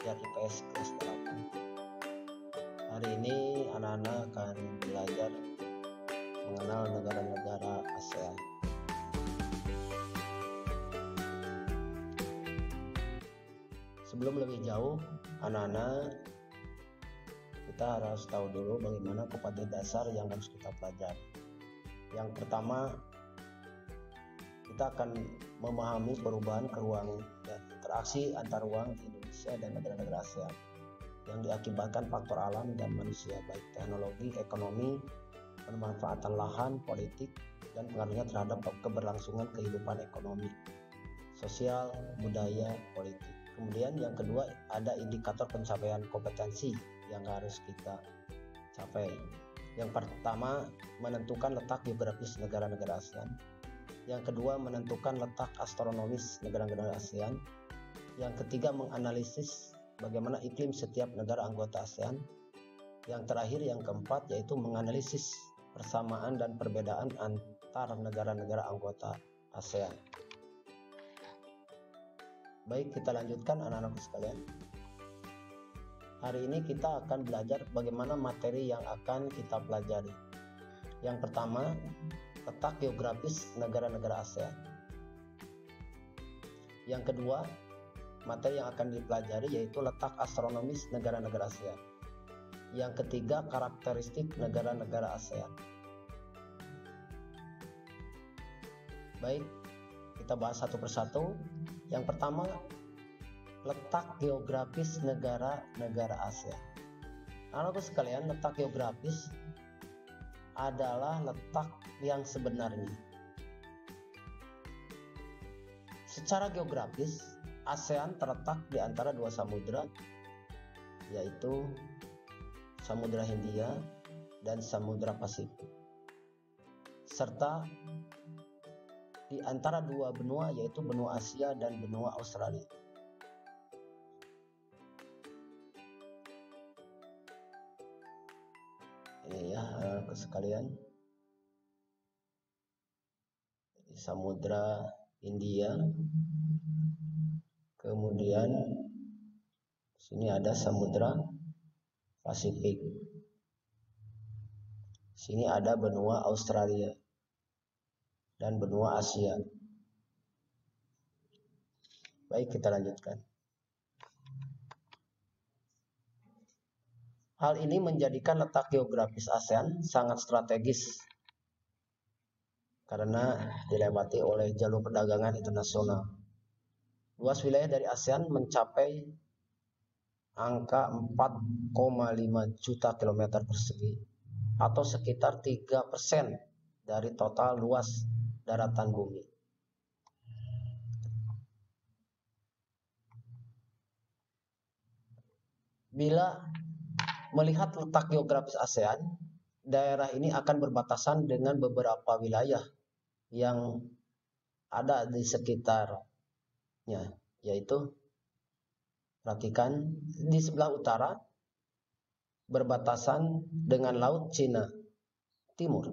belajar IPS kelas 8. Hari ini anak-anak akan belajar mengenal negara-negara ASEAN. Sebelum lebih jauh, anak-anak, kita harus tahu dulu bagaimana kompetensi dasar yang harus kita pelajari. Yang pertama, kita akan memahami perubahan ke ruang dan interaksi antar ruang di Indonesia dan negara-negara ASEAN yang diakibatkan faktor alam dan manusia, baik teknologi, ekonomi, pemanfaatan lahan, politik, dan pengaruhnya terhadap keberlangsungan kehidupan ekonomi, sosial, budaya, politik. Kemudian yang kedua, ada indikator pencapaian kompetensi yang harus kita capai. Yang pertama, menentukan letak geografis negara-negara ASEAN. Yang kedua, menentukan letak astronomis negara-negara ASEAN. Yang ketiga, menganalisis bagaimana iklim setiap negara anggota ASEAN. Yang terakhir, yang keempat, yaitu menganalisis persamaan dan perbedaan antar negara-negara anggota ASEAN. Baik, kita lanjutkan anak-anakku sekalian. Hari ini kita akan belajar bagaimana materi yang akan kita pelajari. Yang pertama, letak geografis negara-negara ASEAN. Yang kedua, materi yang akan dipelajari yaitu letak astronomis negara-negara ASEAN. Yang ketiga, karakteristik negara-negara ASEAN. Baik, kita bahas satu persatu. Yang pertama, letak geografis negara-negara ASEAN. Anak-anakku sekalian, letak geografis adalah letak yang sebenarnya. Secara geografis, ASEAN terletak di antara dua samudra, yaitu Samudra Hindia dan Samudra Pasifik, serta di antara dua benua, yaitu benua Asia dan benua Australia. Ini ya anak-anakku sekalian, Samudra Hindia, kemudian sini ada Samudra Pasifik, sini ada benua Australia dan benua Asia. Baik, kita lanjutkan. Hal ini menjadikan letak geografis ASEAN sangat strategis karena dilewati oleh jalur perdagangan internasional. Luas wilayah dari ASEAN mencapai angka 4,5 juta kilometer persegi atau sekitar 3% dari total luas daratan bumi. Bila melihat letak geografis ASEAN, daerah ini akan berbatasan dengan beberapa wilayah yang ada di sekitarnya, yaitu perhatikan di sebelah utara berbatasan dengan Laut Cina Timur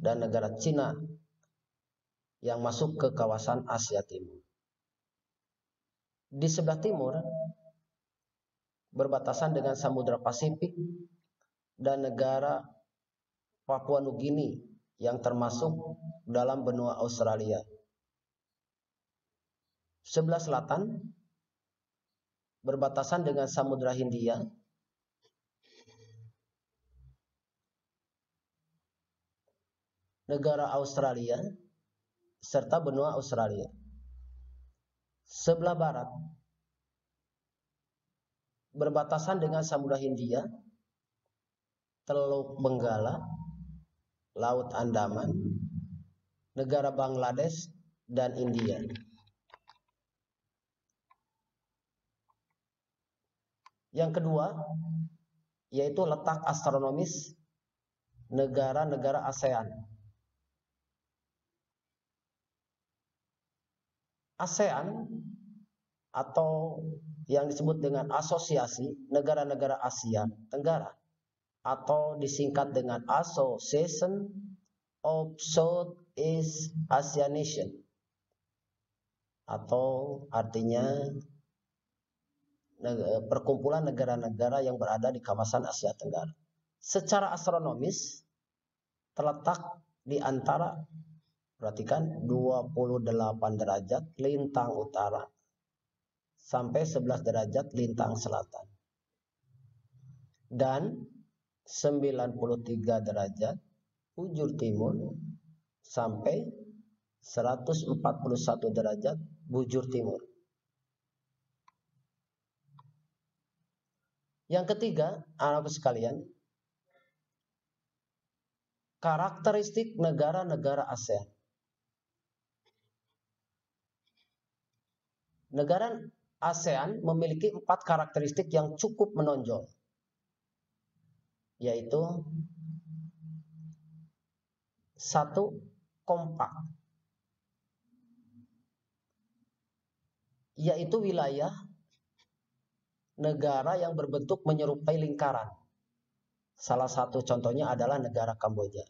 dan negara Cina yang masuk ke kawasan Asia Timur. Di sebelah timur berbatasan dengan Samudra Pasifik dan negara Papua Nugini yang termasuk dalam benua Australia. Sebelah selatan berbatasan dengan Samudra Hindia, negara Australia, serta benua Australia. Sebelah barat berbatasan dengan Samudra Hindia, Teluk Benggala, Laut Andaman, negara Bangladesh, dan India. Yang kedua, yaitu letak astronomis negara-negara ASEAN. ASEAN atau yang disebut dengan Asosiasi Negara-negara Asia Tenggara atau disingkat dengan Association of Southeast Asian Nations, atau artinya perkumpulan negara-negara yang berada di kawasan Asia Tenggara. Secara astronomis terletak di antara, perhatikan, 28 derajat lintang utara sampai 11 derajat lintang selatan dan 93 derajat bujur timur sampai 141 derajat bujur timur. Yang ketiga, anak sekalian, karakteristik negara-negara ASEAN. Negara ASEAN memiliki 4 karakteristik yang cukup menonjol, yaitu 1. Kompak, yaitu wilayah negara yang berbentuk menyerupai lingkaran. Salah satu contohnya adalah negara Kamboja.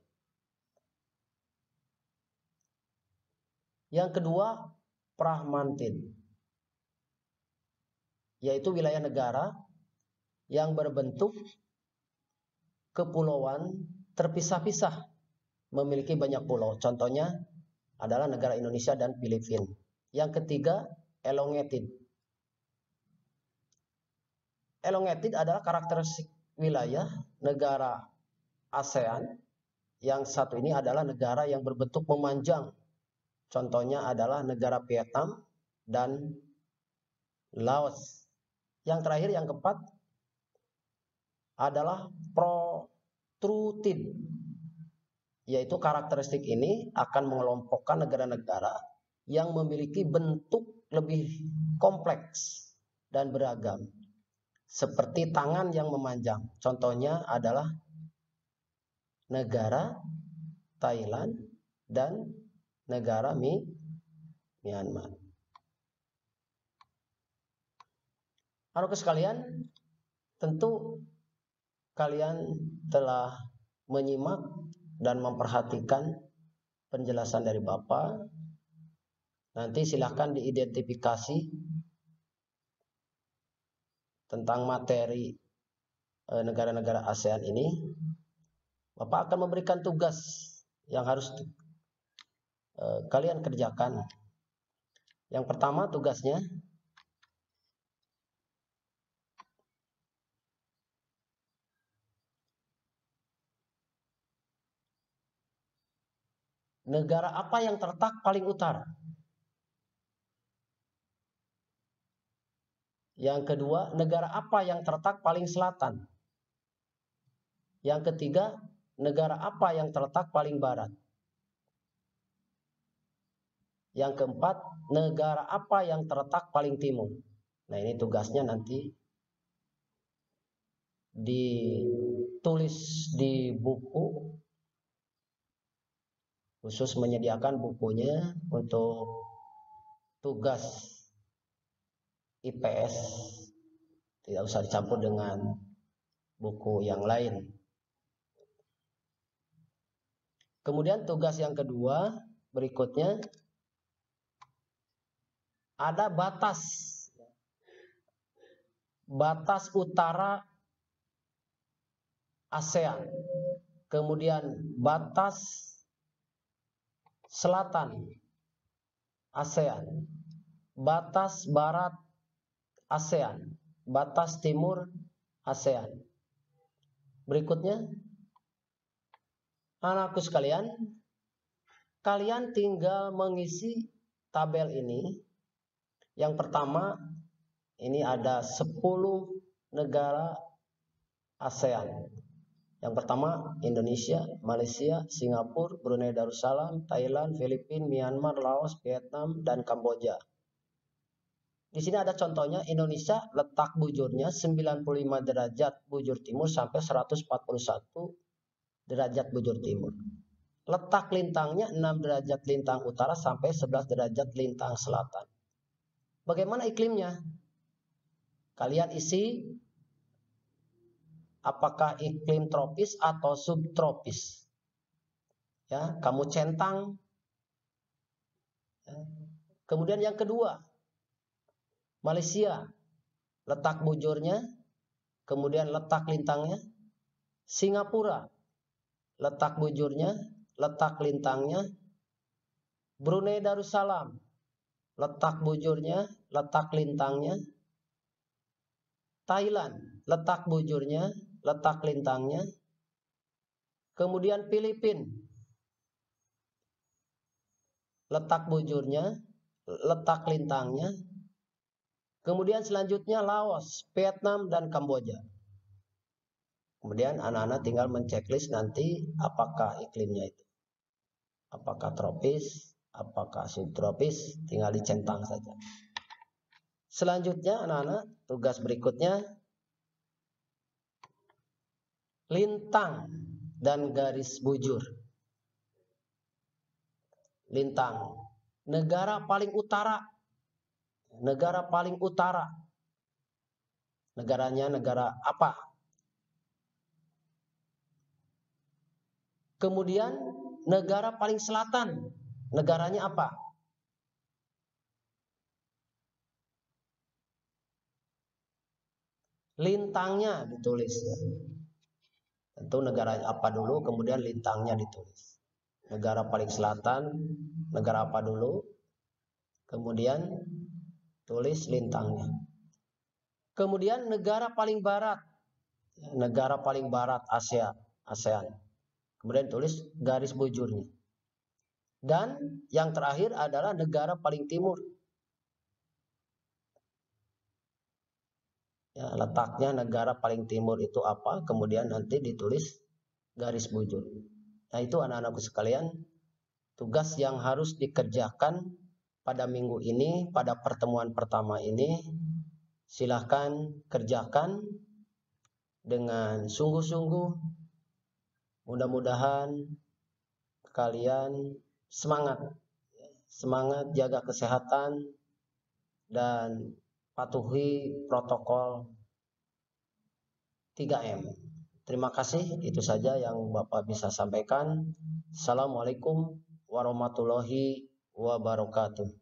Yang kedua, pragmatin, yaitu wilayah negara yang berbentuk kepulauan terpisah-pisah, memiliki banyak pulau. Contohnya adalah negara Indonesia dan Filipina. Yang ketiga, elongated. Elongated adalah karakteristik wilayah negara ASEAN. Yang satu ini adalah negara yang berbentuk memanjang. Contohnya adalah negara Vietnam dan Laos. Yang terakhir, yang keempat, adalah protruded, yaitu karakteristik ini akan mengelompokkan negara-negara yang memiliki bentuk lebih kompleks dan beragam, seperti tangan yang memanjang. Contohnya adalah negara Thailand dan negara Myanmar. Anak sekalian, tentu kalian telah menyimak dan memperhatikan penjelasan dari Bapak. Nanti silahkan diidentifikasi tentang materi negara-negara ASEAN ini. Bapak akan memberikan tugas yang harus kalian kerjakan. Yang pertama tugasnya, negara apa yang terletak paling utara? Yang kedua, negara apa yang terletak paling selatan? Yang ketiga, negara apa yang terletak paling barat? Yang keempat, negara apa yang terletak paling timur? Nah, ini tugasnya nanti ditulis di buku, khusus menyediakan bukunya untuk tugas IPS, tidak usah dicampur dengan buku yang lain. Kemudian tugas yang kedua berikutnya, ada batas utara ASEAN, kemudian batas selatan ASEAN, batas barat ASEAN, batas timur ASEAN. Berikutnya, anakku sekalian, kalian tinggal mengisi tabel ini. Yang pertama, ini ada 10 negara ASEAN. Yang pertama, Indonesia, Malaysia, Singapura, Brunei Darussalam, Thailand, Filipina, Myanmar, Laos, Vietnam, dan Kamboja. Di sini ada contohnya. Indonesia letak bujurnya 95 derajat bujur timur sampai 141 derajat bujur timur. Letak lintangnya 6 derajat lintang utara sampai 11 derajat lintang selatan. Bagaimana iklimnya? Kalian isi apakah iklim tropis atau subtropis. Ya, kamu centang. Ya. Kemudian yang kedua, Malaysia. letak bujurnya, kemudian letak lintangnya. Singapura, letak bujurnya, letak lintangnya. Brunei Darussalam, letak bujurnya, letak lintangnya. Thailand, letak bujurnya, letak lintangnya. Kemudian Filipina, letak bujurnya, letak lintangnya. Kemudian selanjutnya Laos, Vietnam, dan Kamboja. Kemudian anak-anak tinggal menceklis nanti apakah iklimnya itu. Apakah tropis, apakah subtropis, tinggal dicentang saja. Selanjutnya anak-anak, tugas berikutnya lintang dan garis bujur. Lintang, negara paling utara. Negara paling utara. Negaranya negara apa? Kemudian negara paling selatan. Negaranya apa? Lintangnya ditulis. Tentu negaranya apa dulu, kemudian lintangnya ditulis. Negara paling selatan, negara apa dulu, kemudian tulis lintangnya. Kemudian negara paling barat ASEAN. Kemudian tulis garis bujurnya. Dan yang terakhir adalah negara paling timur. Ya, letaknya negara paling timur itu apa, kemudian nanti ditulis garis bujur. Nah, itu anak-anakku sekalian, tugas yang harus dikerjakan pada minggu ini, pada pertemuan pertama ini. Silahkan kerjakan dengan sungguh-sungguh. Mudah-mudahan kalian semangat jaga kesehatan dan patuhi protokol 3M. Terima kasih, itu saja yang Bapak bisa sampaikan. Assalamualaikum warahmatullahi wabarakatuh.